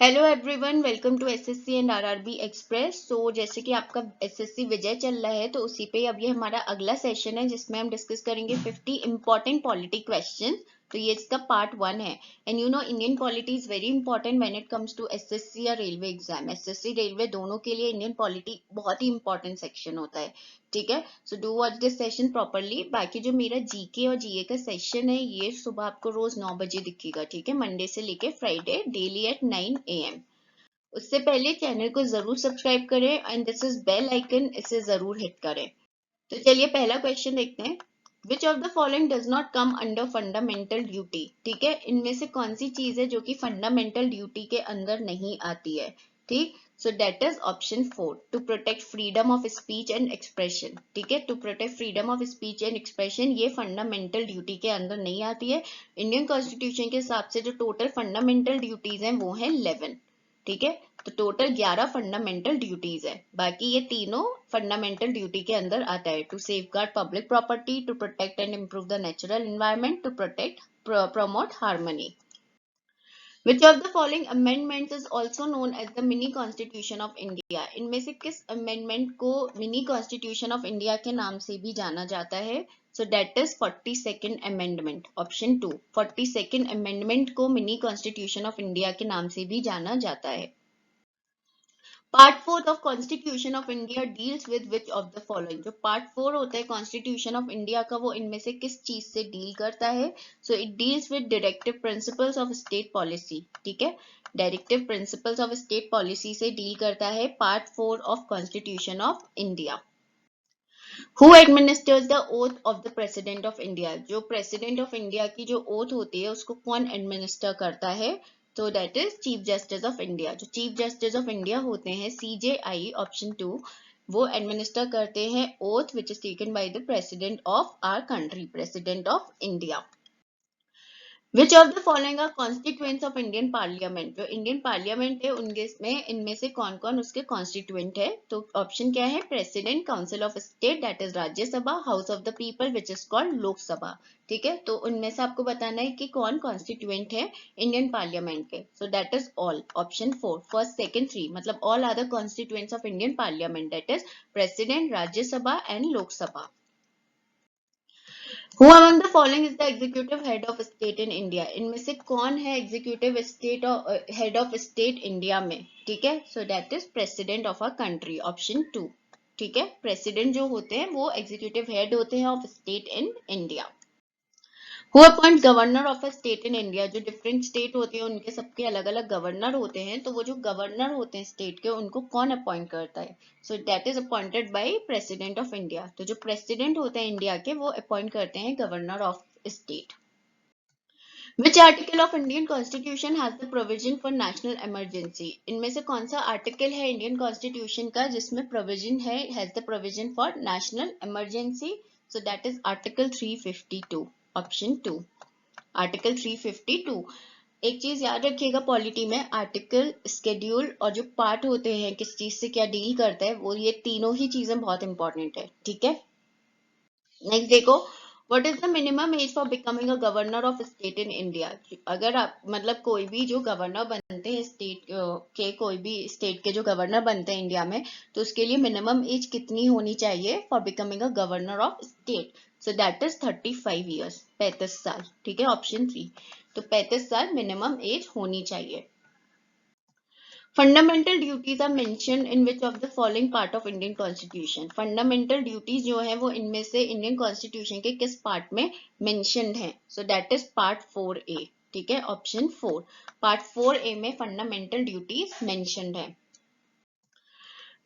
Hello everyone, welcome to SSC and RRB express. जैसे कि आपका एसएससी विजय चल रहा है, तो उसी पे अब ये हमारा अगला सेशन है जिसमें हम डिस्कस करेंगे 50 इंपॉर्टेंट पॉलिटी क्वेश्चन। तो ये इसका पार्ट 1 है। And you know Indian polity is very important when it comes to SSC या रेलवे एग्जाम। एसएससी रेलवे दोनों के लिए इंडियन पॉलिटी बहुत ही इंपॉर्टेंट सेक्शन होता है। ठीक है, so do watch this session properly. बाकी जो मेरा जीके और जीए का सेशन है, ये सुबह आपको रोज 9 बजे दिखेगा। ठीक है, मंडे से लेके फ्राइडे डेली एट 9 AM। उससे पहले चैनल को जरूर सब्सक्राइब करें and this is bell icon, इसे जरूर हिट करें। तो चलिए पहला क्वेश्चन देखते हैं। विच of the following does not come under fundamental duty. ठीक है, इनमें से कौन सी चीज है जो कि फंडामेंटल ड्यूटी के अंदर नहीं आती है। ठीक, so that is option 4, to protect freedom of speech and expression. ठीक है, to protect freedom of speech and expression ये फंडामेंटल ड्यूटी के अंदर नहीं आती है। इंडियन कॉन्स्टिट्यूशन के हिसाब से जो टोटल फंडामेंटल ड्यूटीज हैं वो है 11। ठीक है, तो टोटल 11 फंडामेंटल ड्यूटीज है। बाकी ये तीनों फंडामेंटल ड्यूटी के अंदर आता है। To safeguard public property, to protect and improve the natural environment, to protect promote harmony. Which of the following amendments is also known as the mini constitution of India? इनमें से किस amendment को mini constitution of India के नाम से भी जाना जाता है? So that is 42nd amendment, option 2। 42nd amendment को mini constitution of India के नाम से भी जाना जाता है। Part 4 of constitution of India deals with which of the following. जो पार्ट 4 होता है कॉन्स्टिट्यूशन ऑफ इंडिया का, वो इनमें से किस चीज से डील करता है? So it deals with directive principles of state policy. ठीक है, directive principles of state policy से डील करता है part 4 of constitution of India. Who administers the oath of the president of India. जो प्रेसिडेंट ऑफ इंडिया की जो oath होती है उसको कौन एडमिनिस्टर करता है? तो that is chief justice of India. जो चीफ जस्टिस ऑफ इंडिया होते हैं CJI, ऑप्शन 2, वो एडमिनिस्टर करते हैं oath which is taken by the president of our country, president of India. Which of the following are constituents of Indian parliament. जो Indian parliament है उनके में इनमें से कौन कौन उसके कॉन्स्टिट्यूएंट है? तो ऑप्शन क्या है? President, council of state that is Rajya Sabha, house of the people which is called Lok Sabha. ठीक है, तो उनमें से आपको बताना है कि कौन कॉन्स्टिट्यूएंट है इंडियन पार्लियामेंट के। So that is all, option 4, first second 3, मतलब all are the constituents of Indian parliament, that is president, Rajya Sabha and Lok Sabha. Who among the following is the executive head of state in India? इनमें से कौन है executive state और head of state India में? ठीक है, so that is president of our country, option 2। ठीक है, president जो होते हैं वो executive head होते हैं of state in India। Who appoints governor of a state in India? जो डिफरेंट स्टेट होती है उनके सबके अलग अलग गवर्नर होते हैं, तो वो जो गवर्नर होते हैं स्टेट के उनको कौन अपॉइंट करता है? So that is appointed by president of India. तो जो प्रेसिडेंट होते हैं इंडिया के वो अपॉइंट करते हैं governor of state. Which article of Indian Constitution has the provision for national emergency? इनमें से कौन सा आर्टिकल है इंडियन कॉन्स्टिट्यूशन का जिसमें प्रोविजन है, has the provision for national emergency? So that is article 352, option 2। Article 352। एक चीज याद रखिएगा पॉलिटी में, आर्टिकल, स्केड्यूल और जो पार्ट होते हैं किस चीज से क्या डील करता है, वो ये तीनों ही चीजें बहुत इंपॉर्टेंट है। ठीक है, नेक्स्ट देखो, what is the minimum age for becoming a governor of state in India. अगर आप मतलब कोई भी जो गवर्नर बनते हैं स्टेट के, कोई भी स्टेट के जो गवर्नर बनते हैं इंडिया में, तो उसके लिए मिनिमम एज कितनी होनी चाहिए for becoming a governor of state? So that is 35 years, 35 साल। ठीक है, ऑप्शन 3। तो 35 साल मिनिमम एज होनी चाहिए। Fundamental duties are mention in which of the following part of Indian constitution. Fundamental duties जो है वो इनमें से इंडियन कॉन्स्टिट्यूशन के किस पार्ट में मेंशनड है? So that is part 4A। ठीक है, ऑप्शन 4, पार्ट 4A में फंडामेंटल ड्यूटीज मेंशनड है।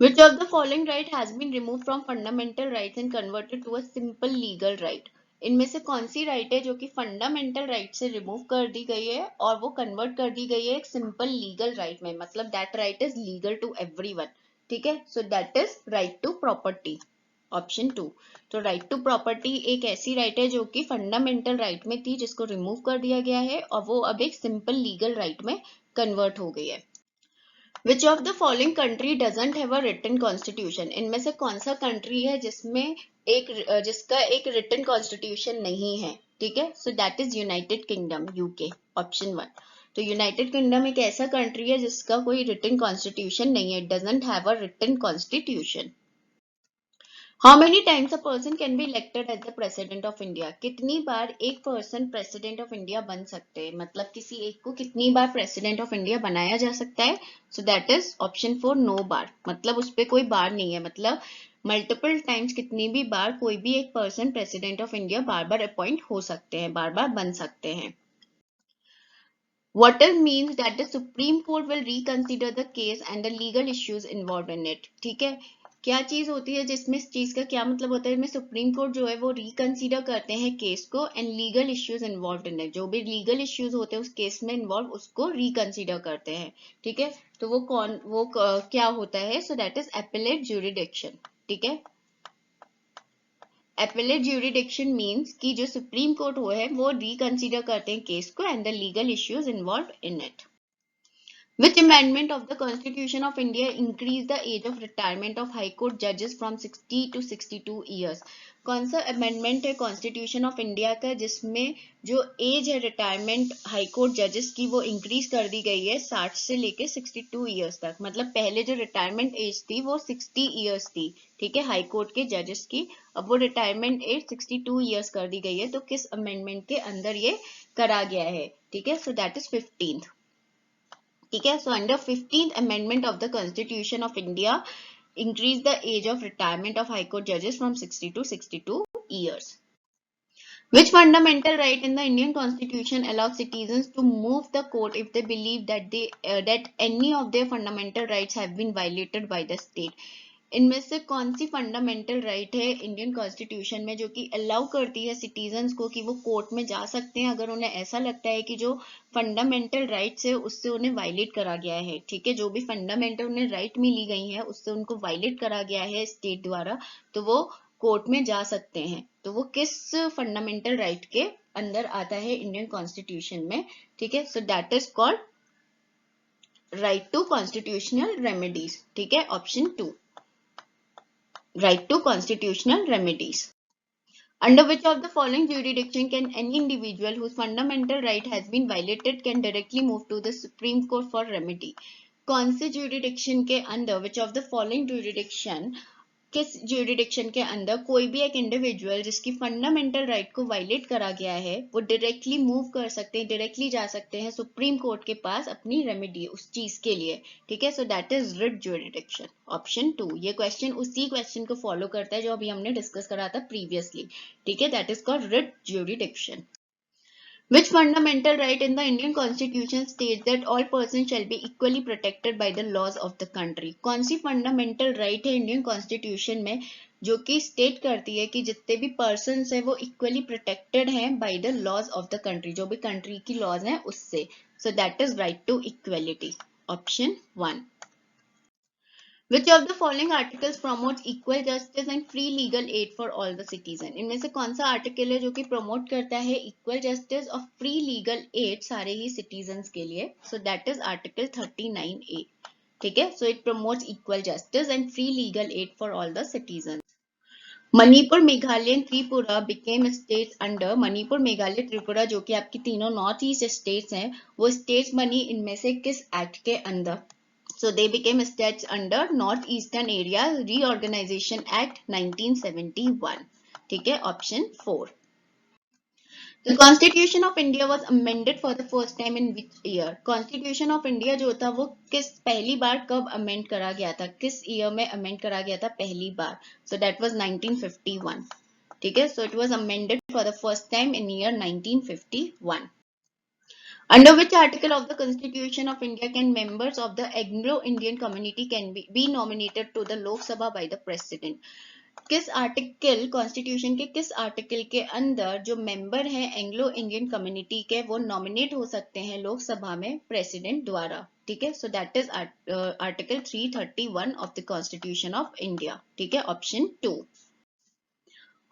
Which of the following right has been removed from fundamental rights and converted to a simple legal right? इनमें से कौन सी right है जो कि फंडामेंटल राइट से रिमूव कर दी गई है और वो कन्वर्ट कर दी गई है एक सिंपल लीगल राइट में? मतलब that right is legal to everyone. ठीक है, so that is right to property, option 2। तो राइट टू प्रॉपर्टी एक ऐसी राइट है जो कि फंडामेंटल राइट में थी जिसको रिमूव कर दिया गया है और वो अब एक सिंपल लीगल राइट में कन्वर्ट हो गई है। Which of the following country doesn't have a written constitution? इनमें से कौन सा कंट्री है जिसमें जिसका एक written constitution नहीं है? ठीक है, so that is United Kingdom, UK, option 1। तो यूनाइटेड किंगडम एक ऐसा कंट्री है जिसका कोई रिटन कॉन्स्टिट्यूशन नहीं है, it doesn't have a written constitution. How many times a person can be elected as the president of India? कितनी बार एक पर्सन प्रेसिडेंट ऑफ इंडिया बन सकते हैं, मतलब किसी एक को कितनी बार प्रेसिडेंट ऑफ इंडिया बनाया जा सकता है? So that is option 4, no bar, मतलब उस पर कोई बार नहीं है, मतलब मल्टीपल टाइम्स कितनी भी बार कोई भी एक पर्सन प्रेसिडेंट ऑफ इंडिया बार बार अपॉइंट हो सकते हैं, बार बार बन सकते हैं। What it means that the Supreme Court will reconsider the case and the legal issues involved in it. ठीक है, क्या चीज होती है जिसमें इस चीज का क्या मतलब होता है? इसमें सुप्रीम कोर्ट जो है वो रिकंसीडर करते हैं केस को and legal issues involve in it, जो भी लीगल इश्यूज होते हैं उस केस में इन्वॉल्व उसको रिकंसीडर करते हैं। ठीक है, तो वो क्या होता है? So that is appellate jurisdiction. ठीक है, एपेलेट ज्यूरिडिक्शन मीन्स कि जो सुप्रीम कोर्ट वो है वो रिकंसीडर करते हैं केस को and the legal issues involve in it. Which amendment of the Constitution of India increased the age of retirement of High Court judges from 60 to 62 years? कौन सा अमेंडमेंट है constitution of India का जिसमें जो as है retirement high court जजेस की वो इंक्रीज कर दी गई है 60 से लेके 62 ईयर्स तक? मतलब पहले जो रिटायरमेंट एज थी वो 60 ईयर्स थी, ठीक है, हाई कोर्ट के जजेस की, अब वो रिटायरमेंट एज 62 ईयर्स कर दी गई है। तो किस अमेंडमेंट के अंदर ये करा गया है? ठीक है, सो दैट इज 15th। ठीक है, so under 15th amendment of the Constitution of India increase the age of retirement of High Court judges from 60 to 62 years. Which fundamental right in the Indian Constitution allows citizens to move the court if they believe that that any of their fundamental rights have been violated by the state? इनमें से कौन सी fundamental right है Indian constitution में जो कि allow करती है citizens को कि वो कोर्ट में जा सकते हैं अगर उन्हें ऐसा लगता है कि जो फंडामेंटल राइट्स है उससे उन्हें वायलेट करा गया है? ठीक है, जो भी फंडामेंटल उन्हें राइट मिली गई है उससे उनको वायलेट करा गया है स्टेट द्वारा, तो वो कोर्ट में जा सकते हैं। तो वो किस फंडामेंटल राइट के अंदर आता है इंडियन कॉन्स्टिट्यूशन में? ठीक है, so that is called right to constitutional remedies. ठीक है, option 2, right to constitutional remedies. Under which of the following jurisdiction can any individual whose fundamental right has been violated can directly move to the Supreme Court for remedy? कौन से jurisdiction के अंदर, which of the following jurisdiction, किस jurisdiction के अंदर कोई भी एक इंडिविजुअल जिसकी फंडामेंटल राइट को वायलेट करा गया है वो डायरेक्टली मूव कर सकते हैं, डायरेक्टली जा सकते हैं सुप्रीम कोर्ट के पास अपनी रेमेडी उस चीज के लिए? ठीक है, so that is writ jurisdiction, option 2। ये क्वेश्चन उसी क्वेश्चन को फॉलो करता है जो अभी हमने डिस्कस करा था प्रीवियसली। ठीक है, that is called writ jurisdiction. Which fundamental right in the Indian Constitution states that all persons shall be equally protected by the laws of the country? कौन सी fundamental right है इंडियन कॉन्स्टिट्यूशन में जो कि state करती है कि जितने भी पर्सन्स है वो इक्वली प्रोटेक्टेड हैं by the laws of the country, जो भी कंट्री की लॉज हैं उससे? So that is right to equality, option 1। Which of the following articles promotes equal justice and free legal aid for all the citizen? इनमें से कौन सा article है जो कि प्रमोट करता है इक्वल जस्टिस और फ्री लीगल एड सारे ही सिटीजन्स के लिए? सो दैट इज आर्टिकल 39A। ठीक है, so it promotes equal justice and free legal aid for all the citizen. Manipur, Meghalaya and Tripura became states under, Manipur, Meghalaya, Tripura जो कि आपकी तीनों नॉर्थ ईस्ट स्टेट्स हैं, वो स्टेट्स बनी इनमें से किस एक्ट के अंदर? So they became states under Northeastern Area Reorganization Act 1971. ठीक है, option 4. The Constitution of India was amended for the first time in which year? Constitution of India जो था वो किस पहली बार कब अमेंड करा गया था, किस ईयर में अमेंड करा गया था पहली बार? So that was 1951. ठीक है, so it was amended for the first time in year 1951. Under which article of the Constitution of India can members of the Anglo-Indian community can be nominated to the Lok Sabha by the President? किस article constitution के किस article के अंदर जो member हैं Anglo Indian community के वो nominate हो सकते हैं लोकसभा में प्रेसिडेंट द्वारा? ठीक है, so that is article 331 of the constitution of India. ठीक है, option 2।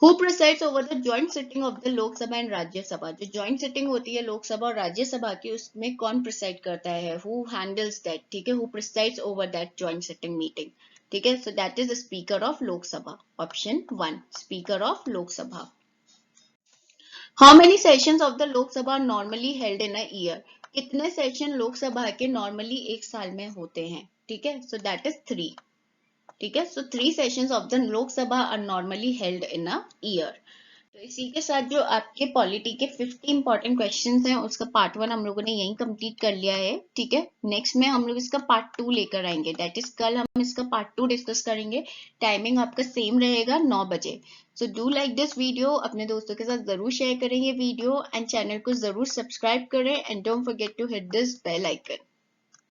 Who presides over the joint sitting of the Lok Sabha and Rajya Sabha? जो joint sitting होती है लोकसभा और राज्यसभा की उसमें कौन प्रिसाइड करता है? Who handles that? ठीक है, who presides over that joint sitting meeting? ठीक है, so that is the speaker of Lok Sabha. Option 1, speaker of Lok Sabha. How many sessions of the Lok Sabha are normally held in a year? कितने session Lok Sabha के normally एक साल में होते हैं? ठीक है, सो दैट इज 3. ठीक है, so 3 sessions of the Lok Sabha are normally held in a year. तो इसी के साथ जो आपके पॉलिटी के 50 इंपॉर्टेंट क्वेश्चंस हैं उसका पार्ट 1 हम लोगों ने यहीं कंप्लीट कर लिया है. ठीक है, नेक्स्ट में हम लोग इसका पार्ट 2 लेकर आएंगे, दैट इज कल हम इसका पार्ट 2 डिस्कस करेंगे. टाइमिंग आपका सेम रहेगा 9 बजे. So do like this video, अपने दोस्तों के साथ जरूर शेयर करें ये वीडियो, एंड चैनल को जरूर सब्सक्राइब करें, and don't forget to hit this bell icon.